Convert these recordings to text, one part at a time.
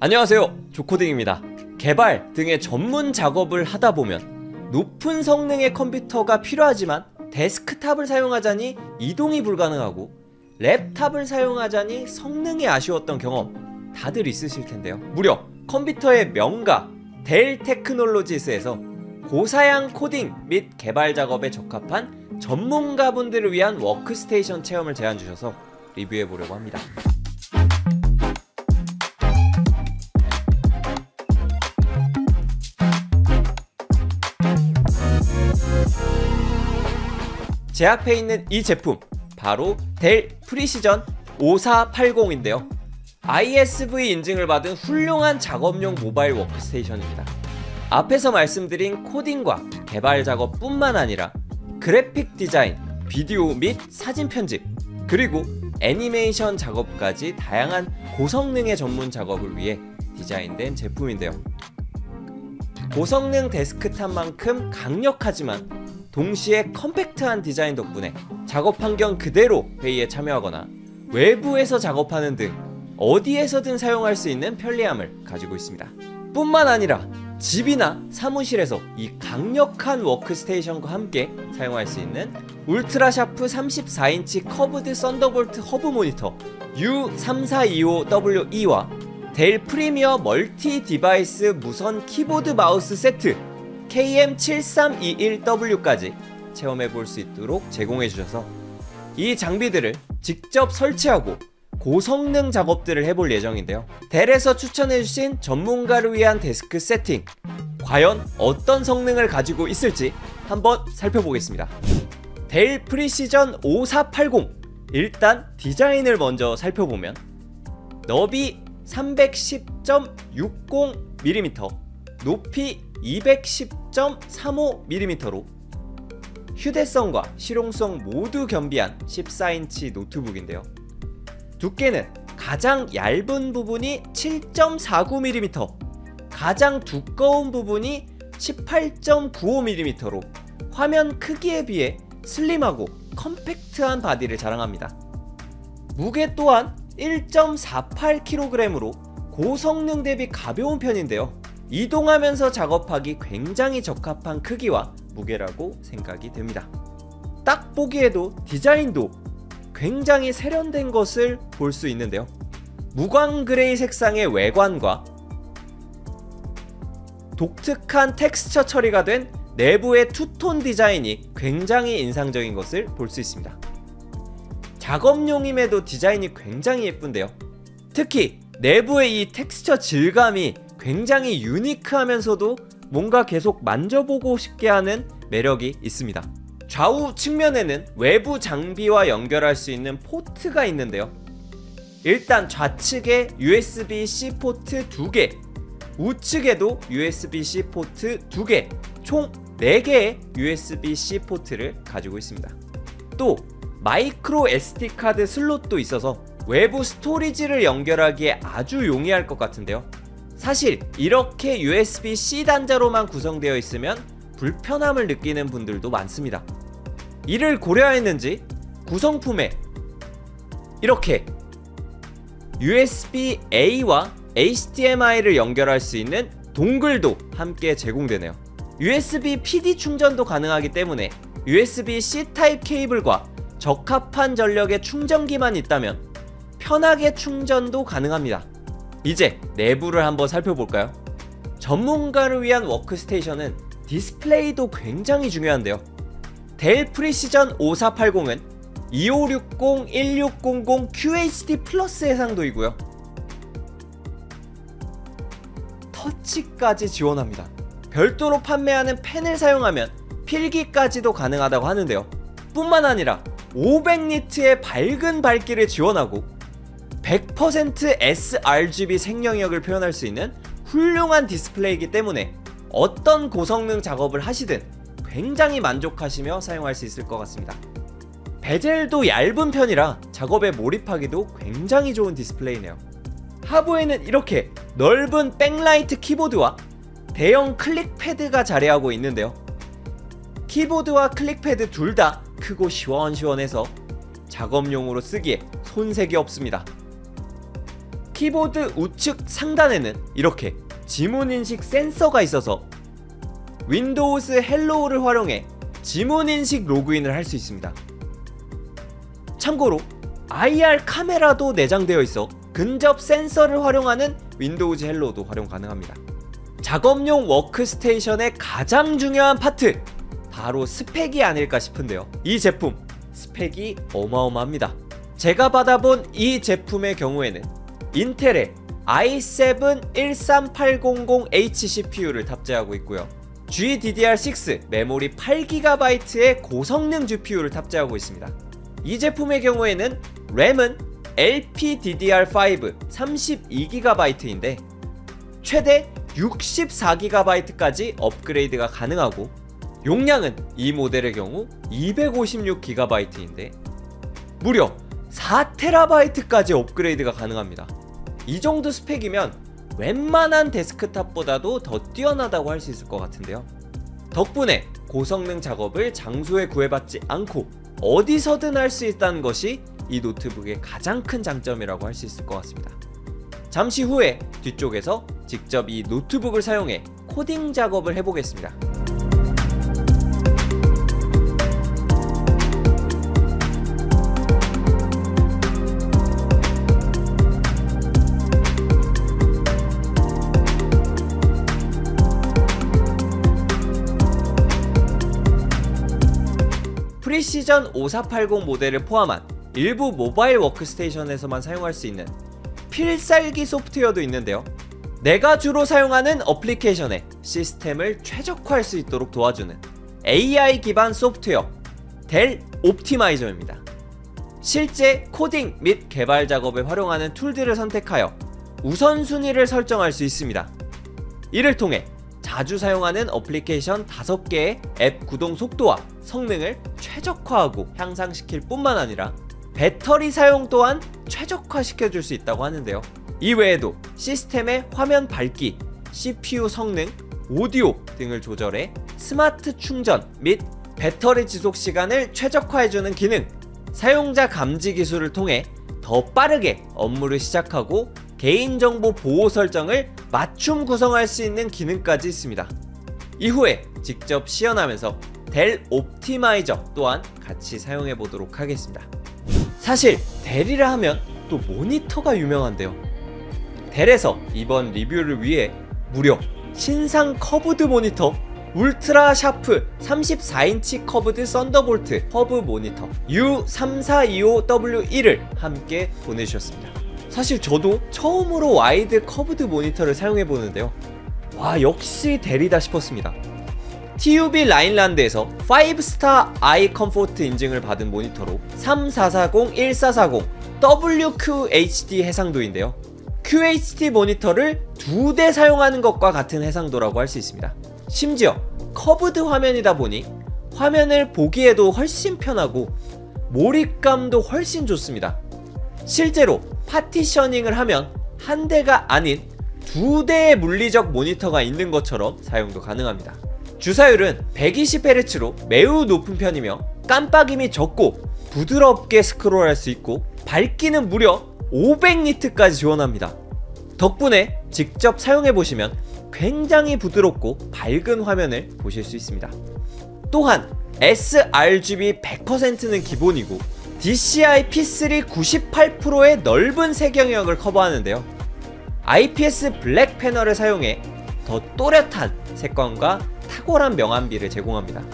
안녕하세요, 조코딩입니다. 개발 등의 전문 작업을 하다 보면 높은 성능의 컴퓨터가 필요하지만 데스크탑을 사용하자니 이동이 불가능하고 랩탑을 사용하자니 성능이 아쉬웠던 경험 다들 있으실 텐데요. 무려 컴퓨터의 명가 델 테크놀로지스에서 고사양 코딩 및 개발 작업에 적합한 전문가분들을 위한 워크스테이션 체험을 제안 주셔서 리뷰해 보려고 합니다. 제 앞에 있는 이 제품 바로 델 프리시전 5480인데요 ISV 인증을 받은 훌륭한 작업용 모바일 워크스테이션입니다. 앞에서 말씀드린 코딩과 개발 작업 뿐만 아니라 그래픽 디자인, 비디오 및 사진 편집, 그리고 애니메이션 작업까지 다양한 고성능의 전문 작업을 위해 디자인된 제품인데요. 고성능 데스크탑만큼 강력하지만 동시에 컴팩트한 디자인 덕분에 작업 환경 그대로 회의에 참여하거나 외부에서 작업하는 등 어디에서든 사용할 수 있는 편리함을 가지고 있습니다. 뿐만 아니라 집이나 사무실에서 이 강력한 워크스테이션과 함께 사용할 수 있는 울트라 샤프 34인치 커브드 썬더볼트 허브 모니터 U3425WE와 델 프리미어 멀티 디바이스 무선 키보드 마우스 세트 KM7321W까지 체험해볼 수 있도록 제공해주셔서 이 장비들을 직접 설치하고 고성능 작업들을 해볼 예정인데요. 델에서 추천해주신 전문가를 위한 데스크 세팅, 과연 어떤 성능을 가지고 있을지 한번 살펴보겠습니다. 델 프리시전 5480, 일단 디자인을 먼저 살펴보면 너비 310.60mm, 높이 210.35mm로 휴대성과 실용성 모두 겸비한 14인치 노트북인데요. 두께는 가장 얇은 부분이 7.49mm, 가장 두꺼운 부분이 18.95mm로 화면 크기에 비해 슬림하고 컴팩트한 바디를 자랑합니다. 무게 또한 1.48kg으로 고성능 대비 가벼운 편인데요. 이동하면서 작업하기 굉장히 적합한 크기와 무게라고 생각이 됩니다. 딱 보기에도 디자인도 굉장히 세련된 것을 볼 수 있는데요. 무광 그레이 색상의 외관과 독특한 텍스처 처리가 된 내부의 투톤 디자인이 굉장히 인상적인 것을 볼 수 있습니다. 작업용임에도 디자인이 굉장히 예쁜데요. 특히 내부의 이 텍스처 질감이 굉장히 유니크하면서도 뭔가 계속 만져보고 싶게 하는 매력이 있습니다. 좌우 측면에는 외부 장비와 연결할 수 있는 포트가 있는데요. 일단 좌측에 USB-C 포트 2개, 우측에도 USB-C 포트 2개, 총 4개의 USB-C 포트를 가지고 있습니다. 또 마이크로 SD 카드 슬롯도 있어서 외부 스토리지를 연결하기에 아주 용이할 것 같은데요. 사실 이렇게 USB-C 단자로만 구성되어 있으면 불편함을 느끼는 분들도 많습니다. 이를 고려했는지 구성품에 이렇게 USB-A와 HDMI를 연결할 수 있는 동글도 함께 제공되네요. USB PD 충전도 가능하기 때문에 USB-C 타입 케이블과 적합한 전력의 충전기만 있다면 편하게 충전도 가능합니다. 이제 내부를 한번 살펴볼까요? 전문가를 위한 워크스테이션은 디스플레이도 굉장히 중요한데요. 델 프리시전 5480은 2560-1600 QHD 플러스 해상도이고요. 터치까지 지원합니다. 별도로 판매하는 펜을 사용하면 필기까지도 가능하다고 하는데요. 뿐만 아니라 500니트의 밝은 밝기를 지원하고 100% sRGB 생명력을 표현할 수 있는 훌륭한 디스플레이이기 때문에 어떤 고성능 작업을 하시든 굉장히 만족하시며 사용할 수 있을 것 같습니다. 베젤도 얇은 편이라 작업에 몰입하기도 굉장히 좋은 디스플레이네요. 하부에는 이렇게 넓은 백라이트 키보드와 대형 클릭 패드가 자리하고 있는데요. 키보드와 클릭 패드 둘 다 크고 시원시원해서 작업용으로 쓰기에 손색이 없습니다. 키보드 우측 상단에는 이렇게 지문인식 센서가 있어서 윈도우즈 헬로우를 활용해 지문인식 로그인을 할 수 있습니다. 참고로 IR 카메라도 내장되어 있어 근접 센서를 활용하는 윈도우즈 헬로우도 활용 가능합니다. 작업용 워크스테이션의 가장 중요한 파트, 바로 스펙이 아닐까 싶은데요. 이 제품 스펙이 어마어마합니다. 제가 받아본 이 제품의 경우에는 인텔의 i7-13800H CPU를 탑재하고 있고요. GDDR6 메모리 8GB의 고성능 GPU를 탑재하고 있습니다. 이 제품의 경우에는 램은 LPDDR5 32GB인데 최대 64GB까지 업그레이드가 가능하고, 용량은 이 모델의 경우 256GB인데 무려 4TB까지 업그레이드가 가능합니다. 이 정도 스펙이면 웬만한 데스크탑보다도 더 뛰어나다고 할 수 있을 것 같은데요. 덕분에 고성능 작업을 장소에 구애받지 않고 어디서든 할 수 있다는 것이 이 노트북의 가장 큰 장점이라고 할 수 있을 것 같습니다. 잠시 후에 뒤쪽에서 직접 이 노트북을 사용해 코딩 작업을 해보겠습니다. 프리시전 5480 모델을 포함한 일부 모바일 워크스테이션에서만 사용할 수 있는 필살기 소프트웨어도 있는데요. 내가 주로 사용하는 어플리케이션에 시스템을 최적화할 수 있도록 도와주는 AI 기반 소프트웨어 델 옵티마이저입니다. 실제 코딩 및 개발 작업에 활용하는 툴들을 선택하여 우선순위를 설정할 수 있습니다. 이를 통해 자주 사용하는 어플리케이션 5개의 앱 구동 속도와 성능을 최적화하고 향상시킬 뿐만 아니라 배터리 사용 또한 최적화시켜줄 수 있다고 하는데요. 이외에도 시스템의 화면 밝기, CPU 성능, 오디오 등을 조절해 스마트 충전 및 배터리 지속 시간을 최적화해주는 기능, 사용자 감지 기술을 통해 더 빠르게 업무를 시작하고 개인정보 보호 설정을 맞춤 구성할 수 있는 기능까지 있습니다. 이후에 직접 시연하면서 델 옵티마이저 또한 같이 사용해 보도록 하겠습니다. 사실 델이라 하면 또 모니터가 유명한데요. 델에서 이번 리뷰를 위해 무려 신상 커브드 모니터 울트라 샤프 34인치 커브드 썬더볼트 허브 모니터 U3425W1을 함께 보내주셨습니다. 사실 저도 처음으로 와이드 커브드 모니터를 사용해 보는데요. 와, 역시 델이다 싶었습니다. TUV 라인란드에서 5스타 아이 컴포트 인증을 받은 모니터로 3440-1440 WQHD 해상도인데요. QHD 모니터를 2대 사용하는 것과 같은 해상도라고 할 수 있습니다. 심지어 커브드 화면이다 보니 화면을 보기에도 훨씬 편하고 몰입감도 훨씬 좋습니다. 실제로 파티셔닝을 하면 한 대가 아닌 2대의 물리적 모니터가 있는 것처럼 사용도 가능합니다. 주사율은 120Hz로 매우 높은 편이며 깜빡임이 적고 부드럽게 스크롤할 수 있고 밝기는 무려 500니트까지 지원합니다. 덕분에 직접 사용해보시면 굉장히 부드럽고 밝은 화면을 보실 수 있습니다. 또한 sRGB 100%는 기본이고 DCI P3 98%의 넓은 색영역을 커버하는데요. IPS 블랙 패널을 사용해 더 또렷한 색감과 탁월한 명암비를 제공합니다.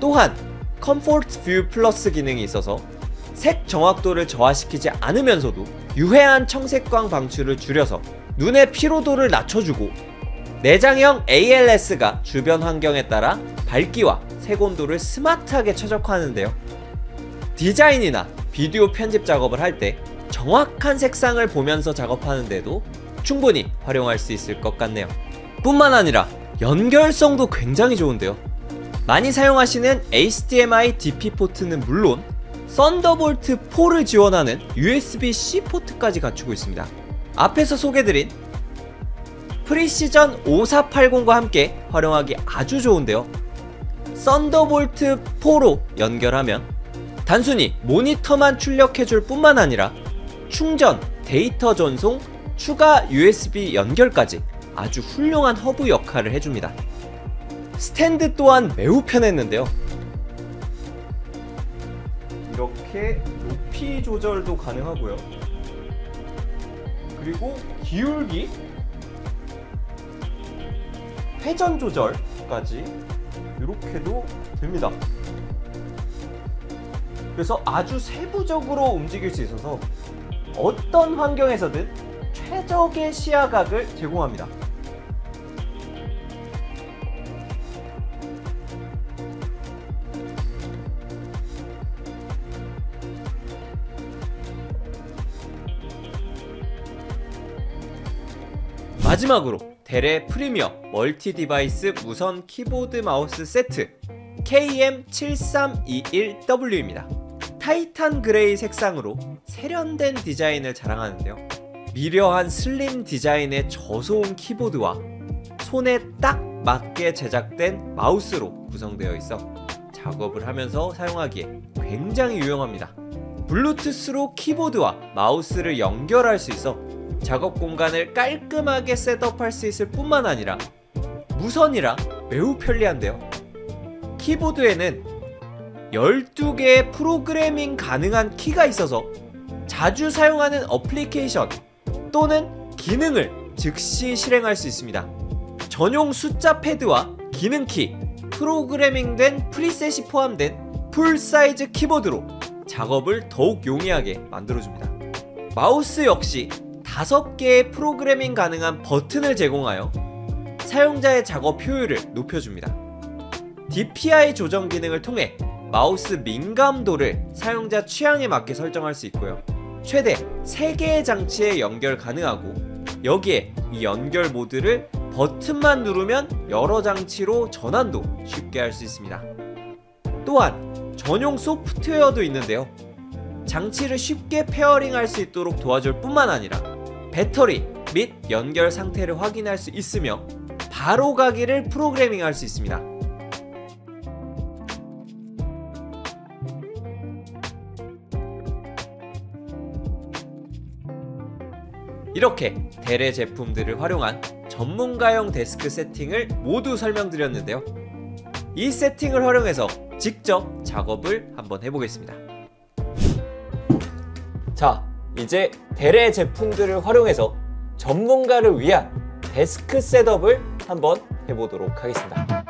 또한 컴포트 뷰 플러스 기능이 있어서 색 정확도를 저하시키지 않으면서도 유해한 청색광 방출을 줄여서 눈의 피로도를 낮춰주고, 내장형 ALS가 주변 환경에 따라 밝기와 색온도를 스마트하게 최적화하는데요. 디자인이나 비디오 편집 작업을 할 때 정확한 색상을 보면서 작업하는데도 충분히 활용할 수 있을 것 같네요. 뿐만 아니라 연결성도 굉장히 좋은데요. 많이 사용하시는 HDMI DP 포트는 물론 썬더볼트 4를 지원하는 USB-C 포트까지 갖추고 있습니다. 앞에서 소개드린 프리시전 5480과 함께 활용하기 아주 좋은데요. 썬더볼트 4로 연결하면 단순히 모니터만 출력해줄 뿐만 아니라 충전, 데이터 전송, 추가 USB 연결까지 아주 훌륭한 허브 역할을 해줍니다. 스탠드 또한 매우 편했는데요. 이렇게 높이 조절도 가능하고요. 그리고 기울기, 회전 조절까지 이렇게도 됩니다. 그래서 아주 세부적으로 움직일 수 있어서 어떤 환경에서든 최적의 시야각을 제공합니다. 마지막으로 델의 프리미어 멀티 디바이스 무선 키보드 마우스 세트 KM7321W입니다. 타이탄 그레이 색상으로 세련된 디자인을 자랑하는데요. 미려한 슬림 디자인의 저소음 키보드와 손에 딱 맞게 제작된 마우스로 구성되어 있어 작업을 하면서 사용하기에 굉장히 유용합니다. 블루투스로 키보드와 마우스를 연결할 수 있어 작업 공간을 깔끔하게 셋업할 수 있을 뿐만 아니라 무선이라 매우 편리한데요. 키보드에는 12개의 프로그래밍 가능한 키가 있어서 자주 사용하는 어플리케이션 또는 기능을 즉시 실행할 수 있습니다. 전용 숫자 패드와 기능키, 프로그래밍된 프리셋이 포함된 풀사이즈 키보드로 작업을 더욱 용이하게 만들어줍니다. 마우스 역시 5개의 프로그래밍 가능한 버튼을 제공하여 사용자의 작업 효율을 높여줍니다. DPI 조정 기능을 통해 마우스 민감도를 사용자 취향에 맞게 설정할 수 있고요. 최대 3개의 장치에 연결 가능하고 여기에 이 연결 모드를 버튼만 누르면 여러 장치로 전환도 쉽게 할 수 있습니다. 또한 전용 소프트웨어도 있는데요. 장치를 쉽게 페어링할 수 있도록 도와줄 뿐만 아니라 배터리 및 연결 상태를 확인할 수 있으며 바로 가기를 프로그래밍할 수 있습니다. 이렇게 델의 제품들을 활용한 전문가용 데스크 세팅을 모두 설명드렸는데요. 이 세팅을 활용해서 직접 작업을 한번 해보겠습니다. 자, 이제 델의 제품들을 활용해서 전문가를 위한 데스크 셋업을 한번 해보도록 하겠습니다.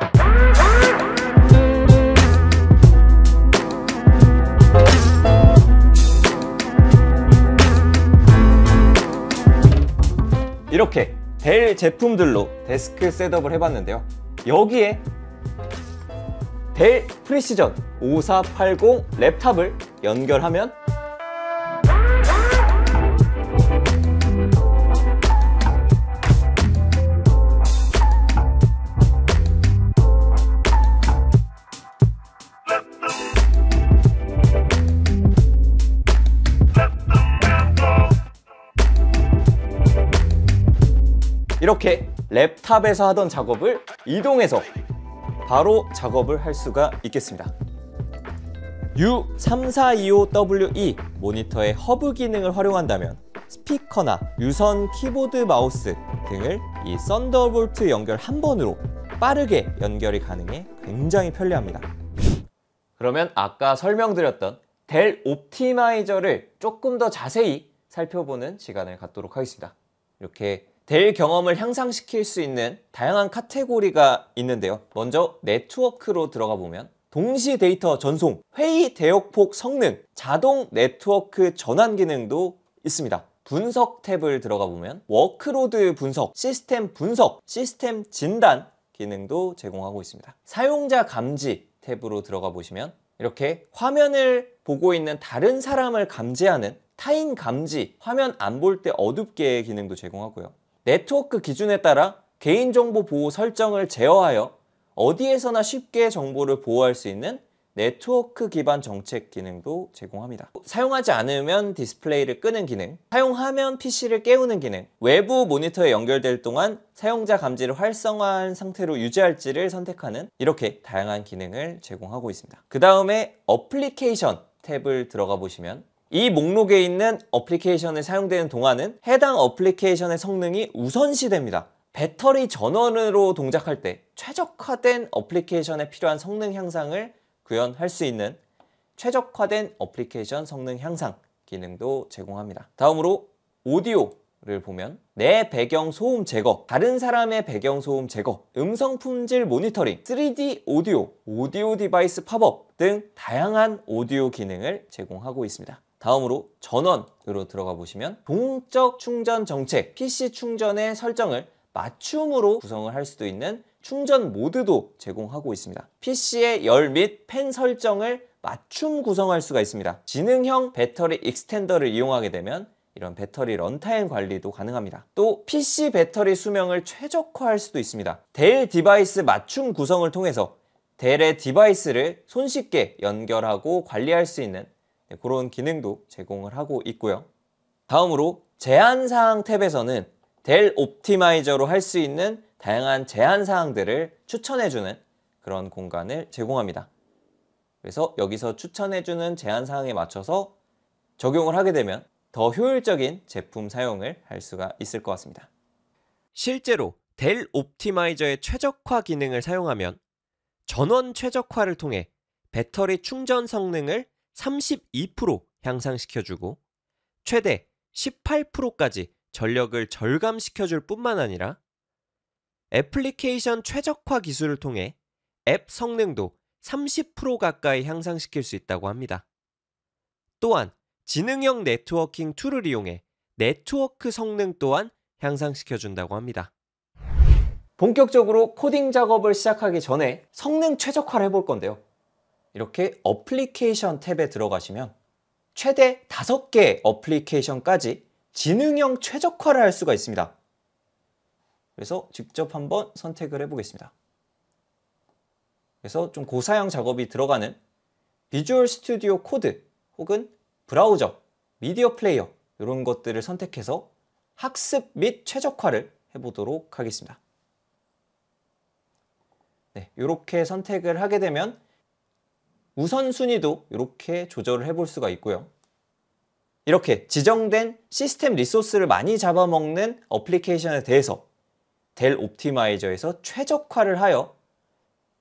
이렇게 델 제품들로 데스크 셋업을 해봤는데요. 여기에 델 프리시전 5480 랩탑을 연결하면 이렇게 랩탑에서 하던 작업을 이동해서 바로 작업을 할 수가 있겠습니다. U3425WE 모니터의 허브 기능을 활용한다면 스피커나 유선 키보드 마우스 등을 이 썬더볼트 연결 한 번으로 빠르게 연결이 가능해 굉장히 편리합니다. 그러면 아까 설명드렸던 델 옵티마이저를 조금 더 자세히 살펴보는 시간을 갖도록 하겠습니다. 이렇게 델 경험을 향상시킬 수 있는 다양한 카테고리가 있는데요. 먼저 네트워크로 들어가 보면 동시 데이터 전송, 회의 대역폭 성능, 자동 네트워크 전환 기능도 있습니다. 분석 탭을 들어가 보면 워크로드 분석, 시스템 진단 기능도 제공하고 있습니다. 사용자 감지 탭으로 들어가 보시면 이렇게 화면을 보고 있는 다른 사람을 감지하는 타인 감지, 화면 안 볼 때 어둡게 기능도 제공하고요. 네트워크 기준에 따라 개인정보 보호 설정을 제어하여 어디에서나 쉽게 정보를 보호할 수 있는 네트워크 기반 정책 기능도 제공합니다. 사용하지 않으면 디스플레이를 끄는 기능, 사용하면 PC를 깨우는 기능, 외부 모니터에 연결될 동안 사용자 감지를 활성화한 상태로 유지할지를 선택하는 이렇게 다양한 기능을 제공하고 있습니다. 그 다음에 어플리케이션 탭을 들어가 보시면 이 목록에 있는 어플리케이션을 사용되는 동안은 해당 어플리케이션의 성능이 우선시됩니다. 배터리 전원으로 동작할 때 최적화된 어플리케이션에 필요한 성능 향상을 구현할 수 있는 최적화된 어플리케이션 성능 향상 기능도 제공합니다. 다음으로 오디오를 보면 내 배경 소음 제거, 다른 사람의 배경 소음 제거, 음성 품질 모니터링, 3D 오디오, 오디오 디바이스 팝업 등 다양한 오디오 기능을 제공하고 있습니다. 다음으로 전원으로 들어가 보시면 동적 충전 정책, PC 충전의 설정을 맞춤으로 구성을 할 수도 있는 충전 모드도 제공하고 있습니다. PC의 열 및 팬 설정을 맞춤 구성할 수가 있습니다. 지능형 배터리 익스텐더를 이용하게 되면 이런 배터리 런타임 관리도 가능합니다. 또 PC 배터리 수명을 최적화할 수도 있습니다. 델 디바이스 맞춤 구성을 통해서 델의 디바이스를 손쉽게 연결하고 관리할 수 있는 그런 기능도 제공을 하고 있고요. 다음으로 제한사항 탭에서는 델 옵티마이저로 할 수 있는 다양한 제한사항들을 추천해주는 그런 공간을 제공합니다. 그래서 여기서 추천해주는 제한사항에 맞춰서 적용을 하게 되면 더 효율적인 제품 사용을 할 수가 있을 것 같습니다. 실제로 델 옵티마이저의 최적화 기능을 사용하면 전원 최적화를 통해 배터리 충전 성능을 32% 향상시켜주고 최대 18%까지 전력을 절감시켜줄 뿐만 아니라 애플리케이션 최적화 기술을 통해 앱 성능도 30% 가까이 향상시킬 수 있다고 합니다. 또한 지능형 네트워킹 툴을 이용해 네트워크 성능 또한 향상시켜준다고 합니다. 본격적으로 코딩 작업을 시작하기 전에 성능 최적화를 해볼 건데요. 이렇게 어플리케이션 탭에 들어가시면 최대 5개 어플리케이션까지 지능형 최적화를 할 수가 있습니다. 그래서 직접 한번 선택을 해보겠습니다. 그래서 좀 고사양 작업이 들어가는 비주얼 스튜디오 코드 혹은 브라우저, 미디어 플레이어 이런 것들을 선택해서 학습 및 최적화를 해보도록 하겠습니다. 네, 이렇게 선택을 하게 되면 우선순위도 이렇게 조절을 해볼 수가 있고요. 이렇게 지정된 시스템 리소스를 많이 잡아먹는 어플리케이션에 대해서 델 옵티마이저에서 최적화를 하여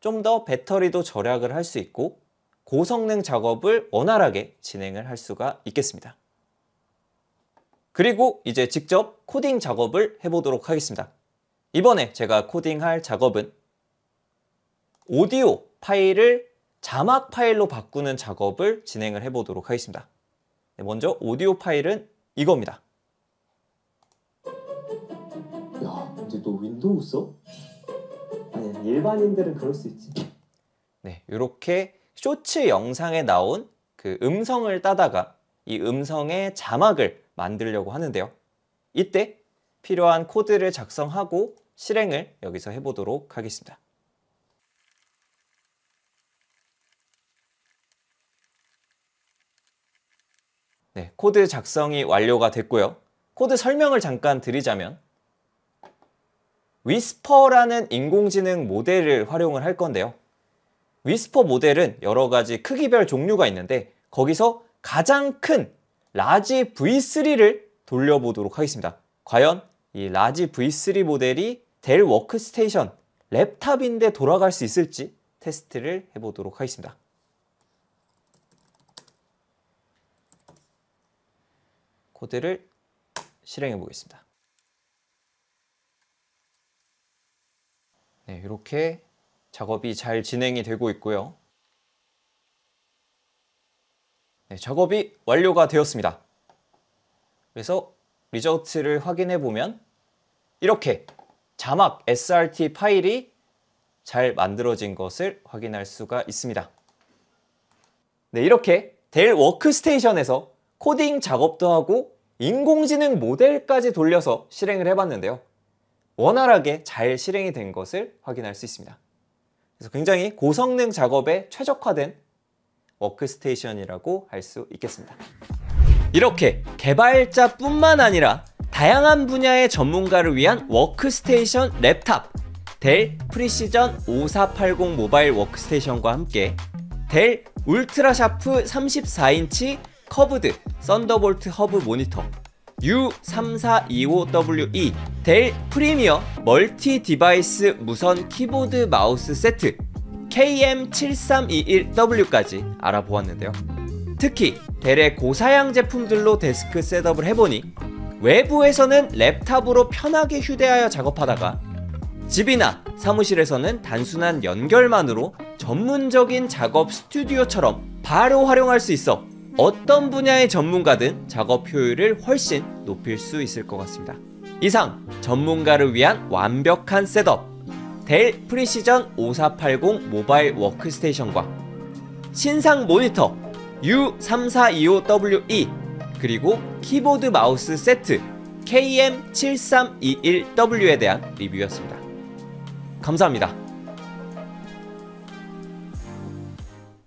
좀 더 배터리도 절약을 할 수 있고 고성능 작업을 원활하게 진행을 할 수가 있겠습니다. 그리고 이제 직접 코딩 작업을 해보도록 하겠습니다. 이번에 제가 코딩할 작업은 오디오 파일을 자막 파일로 바꾸는 작업을 진행을 해보도록 하겠습니다. 먼저 오디오 파일은 이겁니다. 야, 근데 너 윈도우 써? 아니, 일반인들은 그럴 수 있지. 네, 이렇게 쇼츠 영상에 나온 그 음성을 따다가 이 음성의 자막을 만들려고 하는데요. 이때 필요한 코드를 작성하고 실행을 여기서 해보도록 하겠습니다. 네, 코드 작성이 완료가 됐고요. 코드 설명을 잠깐 드리자면 위스퍼라는 인공지능 모델을 활용을 할 건데요. 위스퍼 모델은 여러 가지 크기별 종류가 있는데 거기서 가장 큰 라지 V3를 돌려보도록 하겠습니다. 과연 이 라지 V3 모델이 델 워크스테이션 랩탑인데 돌아갈 수 있을지 테스트를 해보도록 하겠습니다. 코드를 실행해 보겠습니다. 네, 이렇게 작업이 잘 진행이 되고 있고요. 네, 작업이 완료가 되었습니다. 그래서 리저트를 확인해 보면 이렇게 자막 SRT 파일이 잘 만들어진 것을 확인할 수가 있습니다. 네, 이렇게 델 워크스테이션에서 코딩 작업도 하고 인공지능 모델까지 돌려서 실행을 해봤는데요. 원활하게 잘 실행이 된 것을 확인할 수 있습니다. 그래서 굉장히 고성능 작업에 최적화된 워크스테이션이라고 할 수 있겠습니다. 이렇게 개발자뿐만 아니라 다양한 분야의 전문가를 위한 워크스테이션 랩탑 델 프리시전 5480 모바일 워크스테이션과 함께 델 울트라샤프 34인치 커브드 썬더볼트 허브 모니터, U3425WE 델 프리미어 멀티 디바이스 무선 키보드 마우스 세트 KM7321W까지 알아보았는데요. 특히 델의 고사양 제품들로 데스크 셋업을 해보니 외부에서는 랩탑으로 편하게 휴대하여 작업하다가 집이나 사무실에서는 단순한 연결만으로 전문적인 작업 스튜디오처럼 바로 활용할 수 있어 어떤 분야의 전문가든 작업 효율을 훨씬 높일 수 있을 것 같습니다. 이상 전문가를 위한 완벽한 셋업 델 프리시전 5480 모바일 워크스테이션과 신상 모니터 U3425WE 그리고 키보드 마우스 세트 KM7321W에 대한 리뷰였습니다. 감사합니다.